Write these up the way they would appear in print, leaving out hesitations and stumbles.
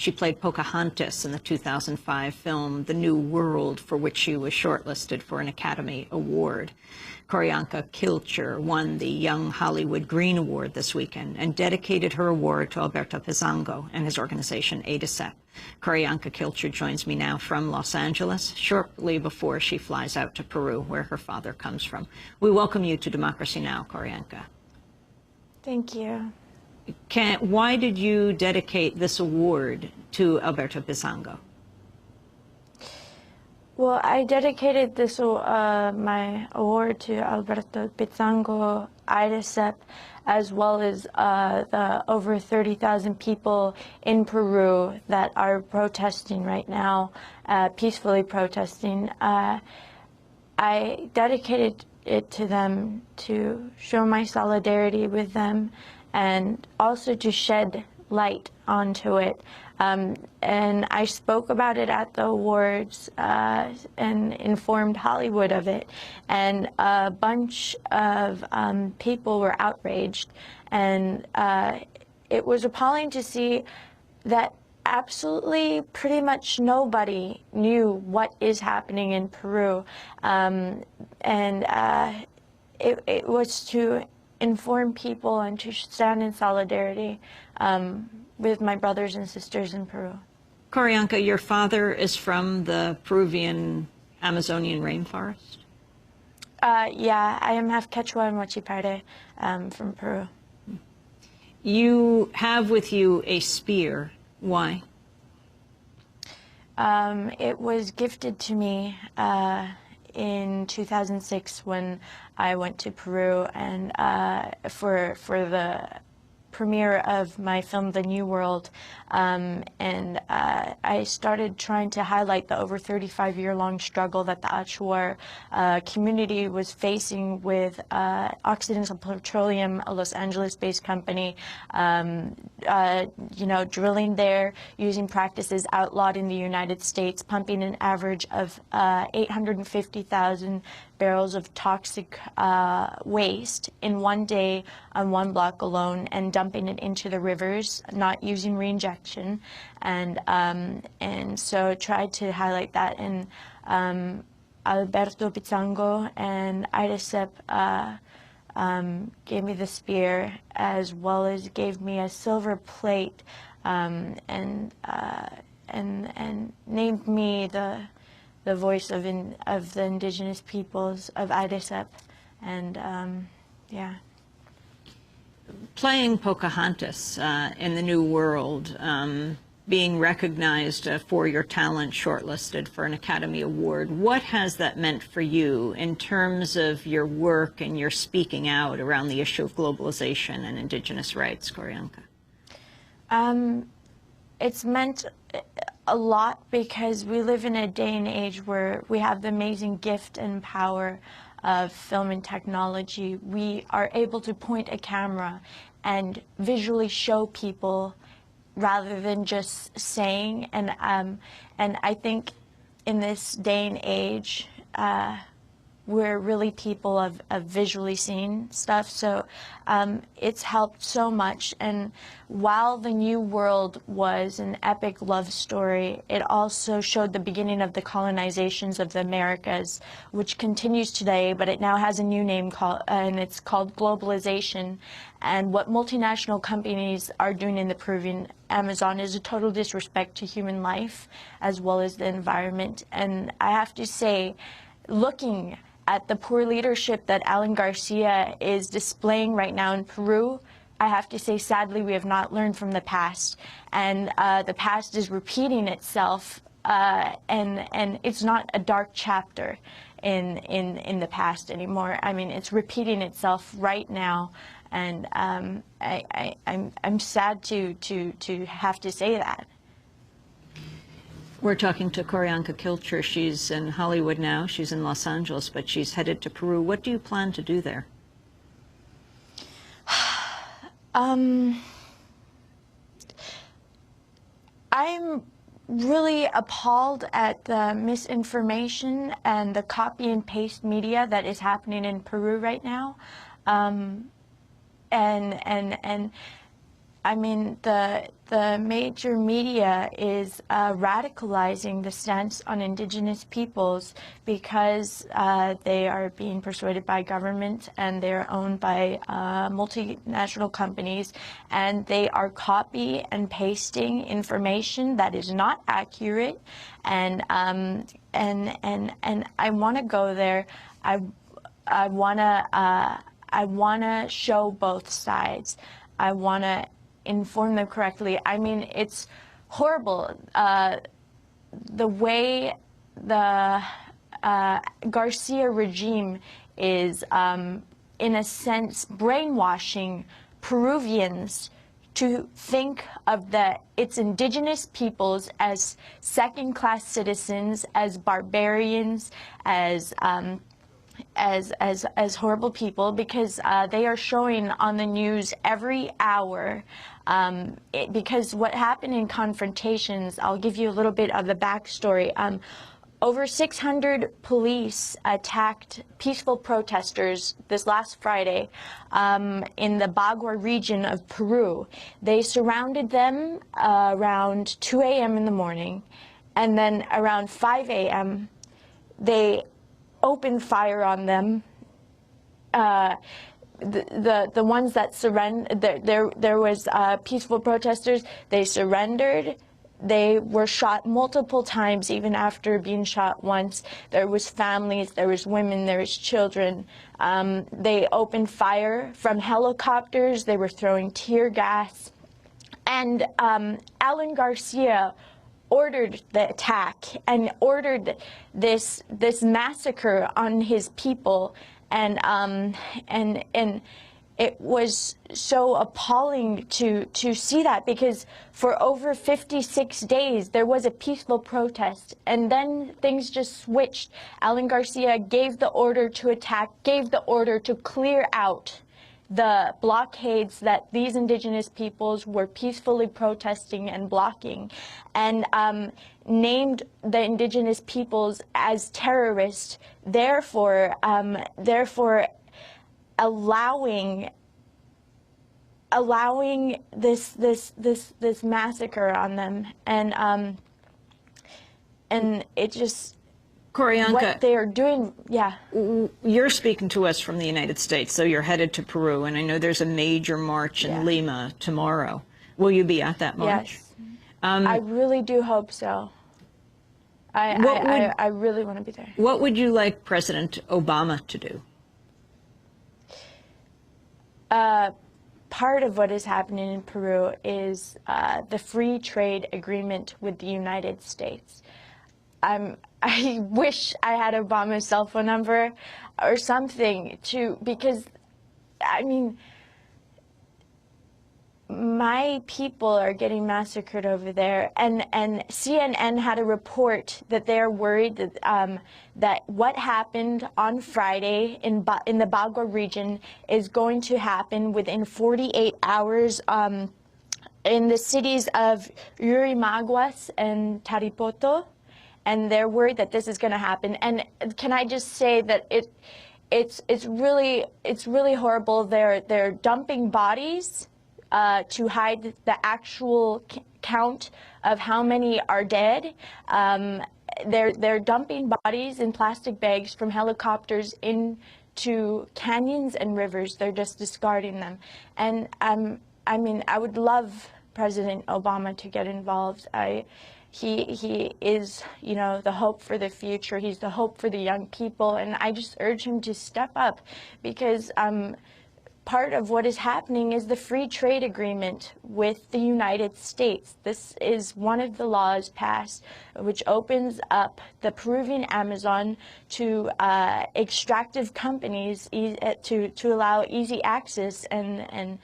She played Pocahontas in the 2005 film The New World, for which she was shortlisted for an Academy Award. Q'orianka Kilcher won the Young Hollywood Green Award this weekend and dedicated her award to Alberto Pizango and his organization ADICEP. Q'orianka Kilcher joins me now from Los Angeles, shortly before she flies out to Peru, where her father comes from. We welcome you to Democracy Now!, Q'orianka. Thank you. Why did you dedicate this award to Alberto Pizango? Well, I dedicated this my award to Alberto Pizango, ADICEP, as well as the over 30,000 people in Peru that are protesting right now, peacefully protesting. I dedicated it to them to show my solidarity with them and also to shed light onto it. And I spoke about it at the awards and informed Hollywood of it. And a bunch of people were outraged. And it was appalling to see that absolutely pretty much nobody knew what is happening in Peru. It was to inform people and to stand in solidarity with my brothers and sisters in Peru. Q'orianka, your father is from the Peruvian Amazonian rainforest? Yeah, I am half Quechua and Huachipare from Peru. You have with you a spear. Why? It was gifted to me in 2006 when I went to Peru and for the premiere of my film The New World, and I started trying to highlight the over 35-year-long struggle that the Achuar community was facing with Occidental Petroleum, a Los Angeles-based company, drilling there using practices outlawed in the United States, pumping an average of 850,000 barrels of toxic waste in one day on one block alone, and dumping it into the rivers, not using reinjection, and so tried to highlight that. And Alberto Pizango and ADICEP gave me the spear, as well as gave me a silver plate, and named me the voice of the indigenous peoples of ADICEP, and yeah. Playing Pocahontas in The New World, being recognized for your talent, shortlisted for an Academy Award, what has that meant for you in terms of your work and your speaking out around the issue of globalization and indigenous rights, Q'orianka? It's meant a lot because we live in a day and age where we have the amazing gift and power of film and technology. We are able to point a camera and visually show people rather than just saying. And I think in this day and age, we're really people of visually seeing stuff. So it's helped so much. And while The New World was an epic love story, it also showed the beginning of the colonizations of the Americas, which continues today, but it now has a new name and it's called globalization. And what multinational companies are doing in the Peruvian Amazon is a total disrespect to human life as well as the environment. And I have to say, looking at the poor leadership that Alan Garcia is displaying right now in Peru, I have to say, sadly, we have not learned from the past. And the past is repeating itself, and it's not a dark chapter in the past anymore. I mean, it's repeating itself right now, and I'm sad to have to say that. We're talking to Q'orianka Kilcher. She's in Hollywood now. She's in Los Angeles, but she's headed to Peru. What do you plan to do there? I'm really appalled at the misinformation and the copy and paste media that is happening in Peru right now. And I mean, the major media is radicalizing the stance on Indigenous peoples because they are being persuaded by government and they're owned by multinational companies, and they are copy and pasting information that is not accurate. And I want to go there. I want to show both sides. I want to inform them correctly. I mean, it's horrible the way the Garcia regime is, in a sense, brainwashing Peruvians to think of its indigenous peoples as second-class citizens, as barbarians, as horrible people, because they are showing on the news every hour. Because what happened in confrontations, I'll give you a little bit of the backstory. Over 600 police attacked peaceful protesters this last Friday in the Bagua region of Peru. They surrounded them around 2 a.m. in the morning, and then around 5 a.m. they opened fire on them. The ones that surrendered, there was peaceful protesters. They surrendered. They were shot multiple times, even after being shot once. There was families, there was women, there was children. They opened fire from helicopters. They were throwing tear gas. And Alan Garcia ordered the attack and ordered this massacre on his people, and it was so appalling to see that, because for over 56 days there was a peaceful protest, and then things just switched. Alan Garcia gave the order to attack, gave the order to clear out the blockades that these indigenous peoples were peacefully protesting and blocking, and named the indigenous peoples as terrorists, therefore allowing this massacre on them. And it just, Corianca, what they are doing, yeah. You're speaking to us from the United States, so you're headed to Peru, and I know there's a major march in Lima tomorrow. Will you be at that march? Yes. I really do hope so. I really want to be there. What would you like President Obama to do? Part of what is happening in Peru is the free trade agreement with the United States. I wish I had Obama's cell phone number or something because, I mean, my people are getting massacred over there, and CNN had a report that they're worried that that what happened on Friday in the Bagua region is going to happen within 48 hours in the cities of Yurimaguas and Taripoto. And they're worried that this is going to happen. And can I just say that it's really horrible. They're dumping bodies to hide the actual count of how many are dead. They're dumping bodies in plastic bags from helicopters into canyons and rivers. They're just discarding them. And I mean, I would love President Obama to get involved. He is, you know, the hope for the future. He's the hope for the young people, and I just urge him to step up, because part of what is happening is the free trade agreement with the United States. This is one of the laws passed which opens up the Peruvian Amazon to extractive companies to allow easy access, and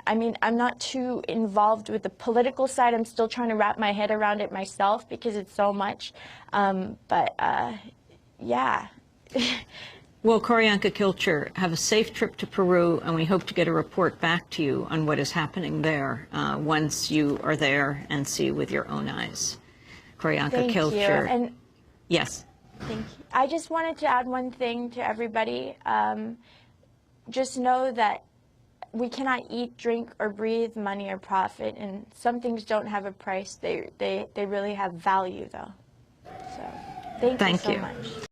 I mean, I'm not too involved with the political side. I'm still trying to wrap my head around it myself because it's so much. Yeah. Well, Corianca Kilcher, have a safe trip to Peru, and we hope to get a report back to you on what is happening there once you are there and see with your own eyes. Corianca Kilcher. Thank you. And yes. Thank you. I just wanted to add one thing to everybody. Just know that we cannot eat, drink, or breathe money or profit, and some things don't have a price. They really have value, though. So thank you so much.